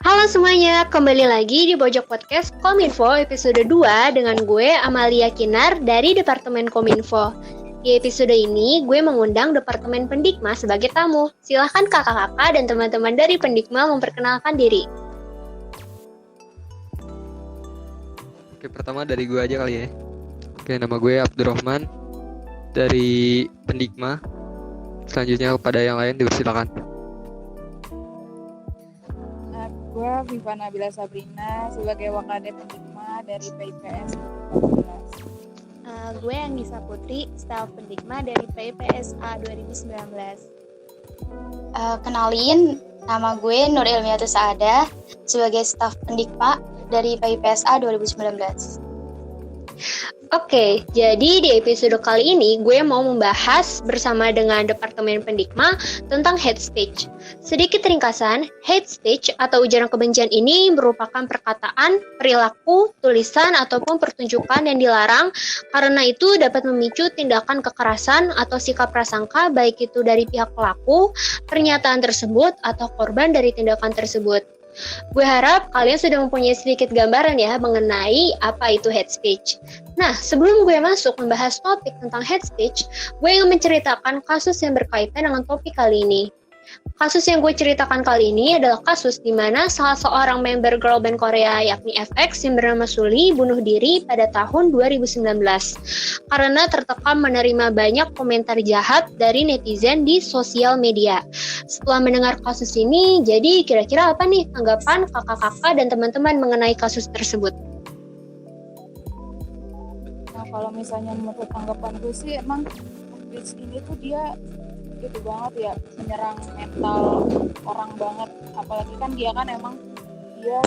Halo semuanya, kembali lagi di Pojok Podcast Kominfo episode 2 dengan gue Amalia Kinar dari Departemen Kominfo. Di episode ini, gue mengundang Departemen Pendikma sebagai tamu. Silahkan kakak-kakak dan teman-teman dari Pendikma memperkenalkan diri. Oke, pertama dari gue aja kali ya. Oke, nama gue Abdurrahman dari Pendikma. Selanjutnya kepada yang lain dipersilakan. Gue Viva Nabila Sabrina sebagai Wakada Pendikma dari PIPS 2019. Gue Anggisa Putri, staf Pendikma dari PIPSA 2019. Kenalin, nama gue Nur Ilmiatus Saada sebagai staf Pendikma dari PIPSA 2019. Oke, jadi di episode kali ini gue mau membahas bersama dengan Departemen Pendikma tentang hate speech. Sedikit ringkasan, hate speech atau ujaran kebencian ini merupakan perkataan, perilaku, tulisan, ataupun pertunjukan yang dilarang karena itu dapat memicu tindakan kekerasan atau sikap prasangka baik itu dari pihak pelaku, pernyataan tersebut, atau korban dari tindakan tersebut. Gue harap kalian sudah mempunyai sedikit gambaran ya mengenai apa itu hate speech. Nah, sebelum gue masuk membahas topik tentang hate speech, gue ingin menceritakan kasus yang berkaitan dengan topik kali ini. Kasus yang gue ceritakan kali ini adalah kasus di mana salah seorang member girl band Korea yakni FX yang bernama Sulli bunuh diri pada tahun 2019 karena tertekan menerima banyak komentar jahat dari netizen di sosial media. Setelah mendengar kasus ini, jadi kira-kira apa nih tanggapan kakak-kakak dan teman-teman mengenai kasus tersebut? Nah, kalau misalnya menurut tanggapan gue sih emang FX ini tuh dia gitu banget ya, menyerang mental orang banget. Apalagi kan dia kan emang dia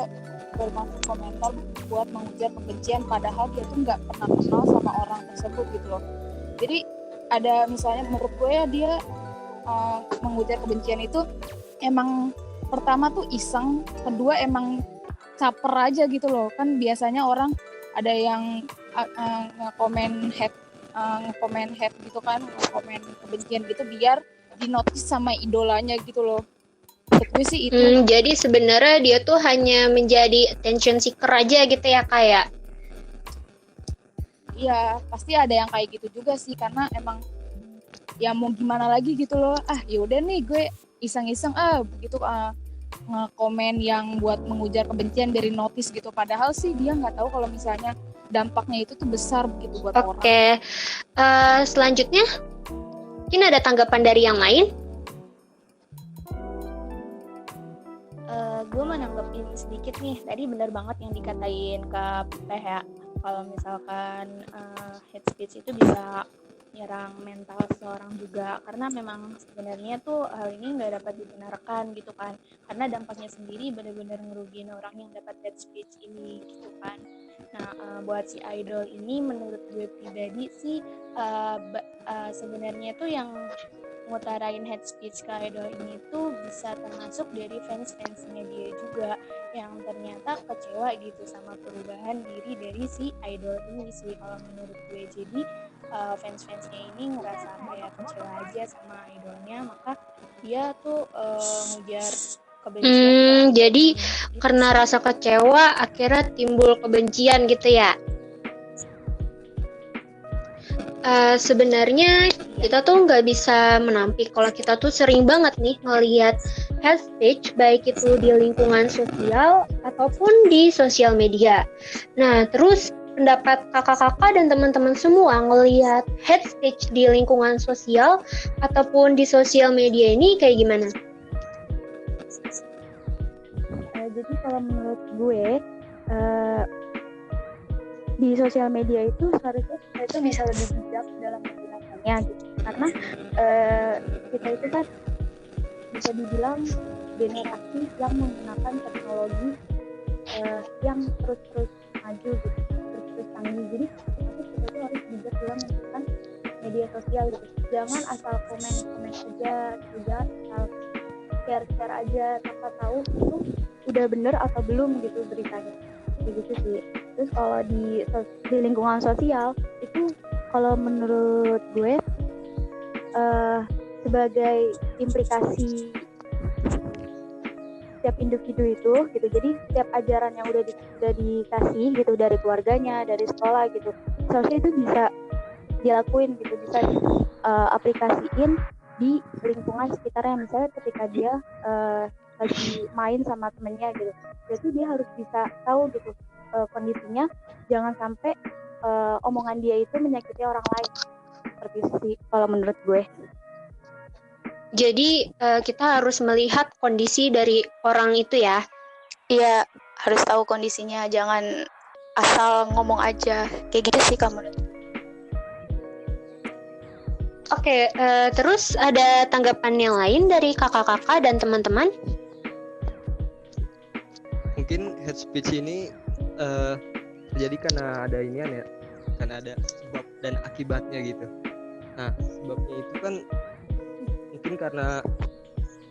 bermaksud komentar buat mengujar kebencian padahal dia tuh nggak pernah kenal sama orang tersebut gitu loh. Jadi ada misalnya menurut gue ya dia mengujar kebencian itu emang pertama tuh iseng, kedua emang caper aja gitu loh. Kan biasanya orang ada yang nge-komen hate gitu kan, nge-komen kebencian gitu biar dinotis sama idolanya gitu loh. Menurut gue sih itu. Jadi sebenarnya dia tuh hanya menjadi attention seeker aja gitu ya kayak. Iya, pasti ada yang kayak gitu juga sih karena emang ya mau gimana lagi gitu loh. Yaudah nih gue iseng-iseng begitu nge-komen yang buat mengujar kebencian dari notis gitu. Padahal sih dia nggak tahu kalau misalnya dampaknya itu tuh besar gitu buat orang. Oke, selanjutnya mungkin ada tanggapan dari yang lain? Gue mau nanggepin sedikit nih. Tadi benar banget yang dikatain ke Teh ya. Kalau misalkan hate speech itu bisa nyerang mental seseorang juga, karena memang sebenarnya tuh hal ini nggak dapat dibenarkan gitu kan, karena dampaknya sendiri benar-benar ngerugiin orang yang dapat hate speech ini gitu kan. Nah, buat si idol ini menurut gue pribadi sih sebenarnya tuh yang ngutarain hate speech ke idol ini tuh bisa termasuk dari fans-fansnya dia juga yang ternyata kecewa gitu sama perubahan diri dari si idol ini sih kalau menurut gue. Jadi fans-fansnya ini ngerasa kayak kecewa aja sama idolnya, maka dia tuh ngujar kebencian. Jadi karena rasa kecewa akhirnya timbul kebencian gitu ya. Sebenarnya kita tuh nggak bisa menampik kalau kita tuh sering banget nih ngelihat hate speech baik itu di lingkungan sosial ataupun di sosial media. Nah, terus pendapat kakak-kakak dan teman-teman semua ngelihat hate speech di lingkungan sosial ataupun di sosial media ini kayak gimana? Jadi kalau menurut gue di sosial media itu seharusnya kita itu bisa lebih bijak dalam menggunakannya gitu. Karena kita itu kan bisa dibilang generasi yang menggunakan teknologi yang terus maju gitu, terus canggih. Jadi kita itu harus bijak dalam menggunakan media sosial gitu. Jangan asal komen aja, juga asal share aja tanpa tahu itu udah bener atau belum gitu beritanya. Gitu sih. Terus kalau di lingkungan sosial itu kalau menurut gue sebagai implikasi setiap individu itu gitu. Jadi setiap ajaran yang udah dikasih gitu dari keluarganya, dari sekolah gitu, seharusnya itu bisa dilakuin gitu, bisa aplikasiin di lingkungan sekitarnya. Misalnya ketika dia lagi main sama temennya gitu, berarti dia harus bisa tahu gitu kondisinya, jangan sampai omongan dia itu menyakiti orang lain. Seperti itu sih kalau menurut gue. Jadi kita harus melihat kondisi dari orang itu ya. Iya, harus tahu kondisinya, jangan asal ngomong aja. Kayak gitu sih kamu. Oke, terus ada tanggapan yang lain dari kakak-kakak dan teman-teman? Mungkin hate speech ini terjadi karena ada inian ya, karena ada sebab dan akibatnya gitu. Nah, sebabnya itu kan mungkin karena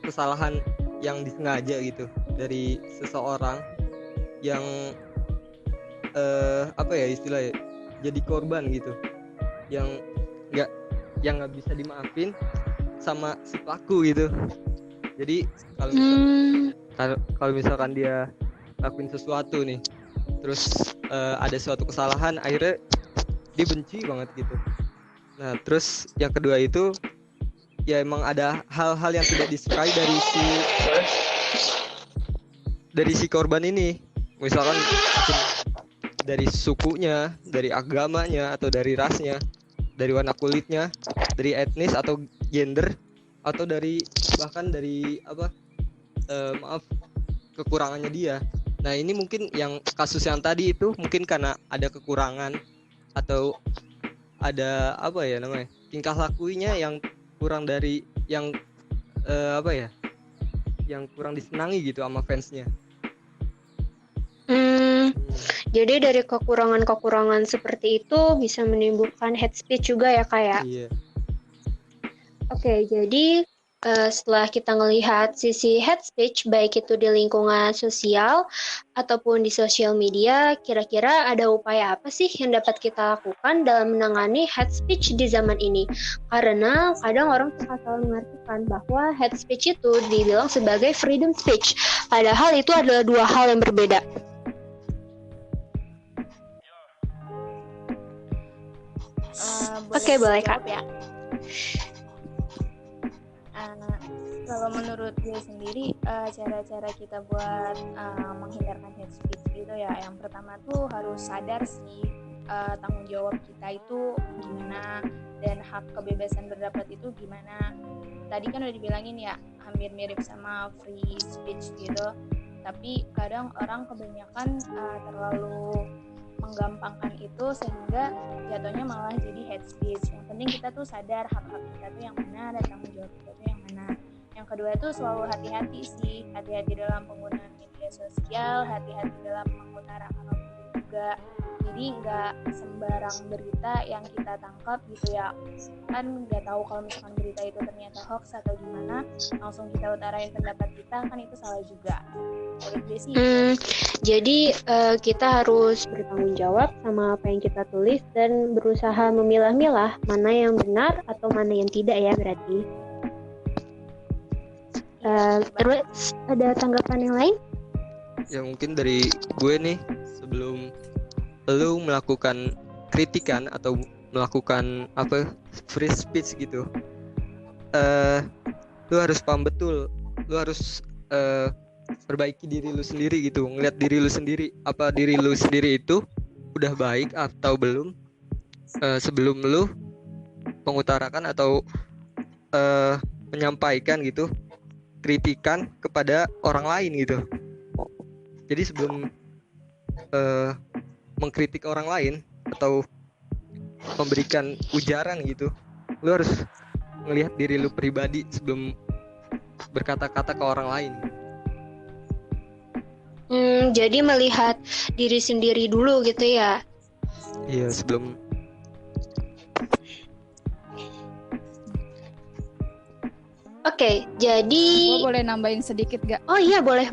kesalahan yang disengaja gitu dari seseorang yang apa ya istilahnya, jadi korban gitu, yang nggak bisa dimaafin sama si pelaku gitu. Jadi kalau misalkan dia lakuin sesuatu nih, terus ada suatu kesalahan, akhirnya dia benci banget gitu. Nah, terus yang kedua itu ya emang ada hal-hal yang tidak disukai dari si korban ini. Misalkan dari sukunya, dari agamanya, atau dari rasnya, dari warna kulitnya, dari etnis atau gender, atau bahkan dari kekurangannya dia. Nah, ini mungkin yang kasus yang tadi itu mungkin karena ada kekurangan atau ada tingkah lakunya yang kurang dari yang yang kurang disenangi gitu sama fansnya. Jadi dari kekurangan-kekurangan seperti itu bisa menimbulkan hate speech juga ya Kak ya? Iya. Oke, jadi setelah kita ngelihat sisi hate speech baik itu di lingkungan sosial ataupun di sosial media, kira-kira ada upaya apa sih yang dapat kita lakukan dalam menangani hate speech di zaman ini? Karena kadang orang suka salah mengartikan bahwa hate speech itu dibilang sebagai freedom speech, padahal itu adalah dua hal yang berbeda. Oke, boleh Kak. Ya. Kalau menurut gue sendiri, cara-cara kita buat menghindarkan hate speech gitu ya, yang pertama tuh harus sadar sih tanggung jawab kita itu gimana dan hak kebebasan berpendapat itu gimana. Tadi kan udah dibilangin ya, hampir mirip sama free speech gitu, tapi kadang orang kebanyakan terlalu menggampangkan itu sehingga jatuhnya malah jadi hate speech. Yang penting kita tuh sadar hak-hak kita tuh yang mana dan tanggung jawab kita tuh yang mana. Yang kedua tuh selalu hati-hati sih, hati-hati dalam penggunaan media sosial, hati-hati dalam mengutarakan opini juga. Jadi nggak sembarang berita yang kita tangkap gitu ya, kan nggak tahu kalau misalkan berita itu ternyata hoax atau gimana, langsung kita utarain pendapat kita, kan itu salah juga. Menurut gue sih. Jadi kita harus bertanggung jawab sama apa yang kita tulis dan berusaha memilah-milah mana yang benar atau mana yang tidak ya berarti. Terus ada tanggapan yang lain? Ya mungkin dari gue nih, sebelum lu melakukan kritikan atau melakukan free speech gitu, lu harus paham betul, lu harus perbaiki diri lu sendiri gitu, ngeliat diri lu sendiri, apa diri lu sendiri itu udah baik atau belum sebelum lu mengutarakan atau menyampaikan gitu kritikan kepada orang lain gitu. Jadi sebelum mengkritik orang lain atau memberikan ujaran gitu, lu harus ngelihat diri lu pribadi sebelum berkata-kata ke orang lain. Jadi melihat diri sendiri dulu gitu ya? Iya, sebelum. Oke, jadi. Gue boleh nambahin sedikit gak? Oh iya, boleh.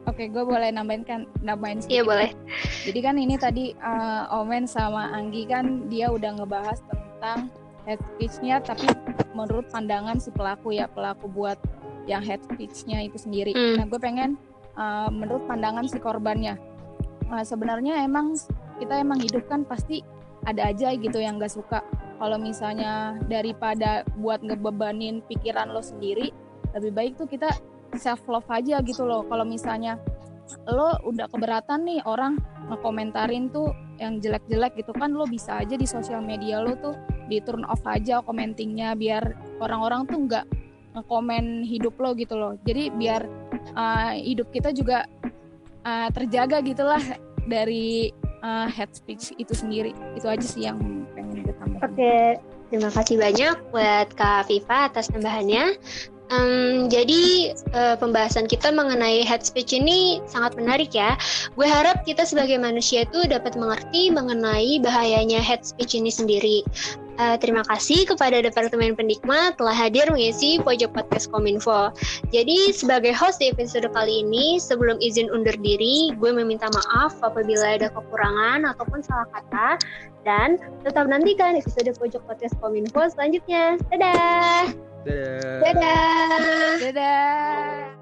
Oke, gue boleh nambahin sedikit. Iya, boleh. Jadi kan ini tadi Omen sama Anggi kan dia udah ngebahas tentang hate speech-nya, tapi menurut pandangan si pelaku buat yang hate speech-nya itu sendiri. Hmm. Nah, gue pengen menurut pandangan si korbannya. Sebenarnya emang kita emang hidup kan pasti ada aja gitu yang gak suka. Kalau misalnya daripada buat ngebebanin pikiran lo sendiri, lebih baik tuh kita self love aja gitu loh. Kalau misalnya lo udah keberatan nih orang ngekomentarin tuh yang jelek-jelek gitu kan, lo bisa aja di sosial media lo tuh di turn off aja commentingnya, biar orang-orang tuh nggak ngekomen hidup lo gitu loh. Jadi biar hidup kita juga terjaga gitulah dari hate speech itu sendiri. Itu aja sih yang pengen gue tambahin. Oke, terima kasih banyak buat Kak Viva atas tambahannya. Jadi pembahasan kita mengenai hate speech ini sangat menarik ya. Gue harap kita sebagai manusia itu dapat mengerti mengenai bahayanya hate speech ini sendiri. Terima kasih kepada Departemen Pendikma telah hadir mengisi pojok podcast Kominfo. Jadi sebagai host di episode kali ini, sebelum izin undur diri, gue meminta maaf apabila ada kekurangan ataupun salah kata. Dan tetap nantikan episode pojok podcast Kominfo selanjutnya. Dadah! Dadah. Dadah! Dadah.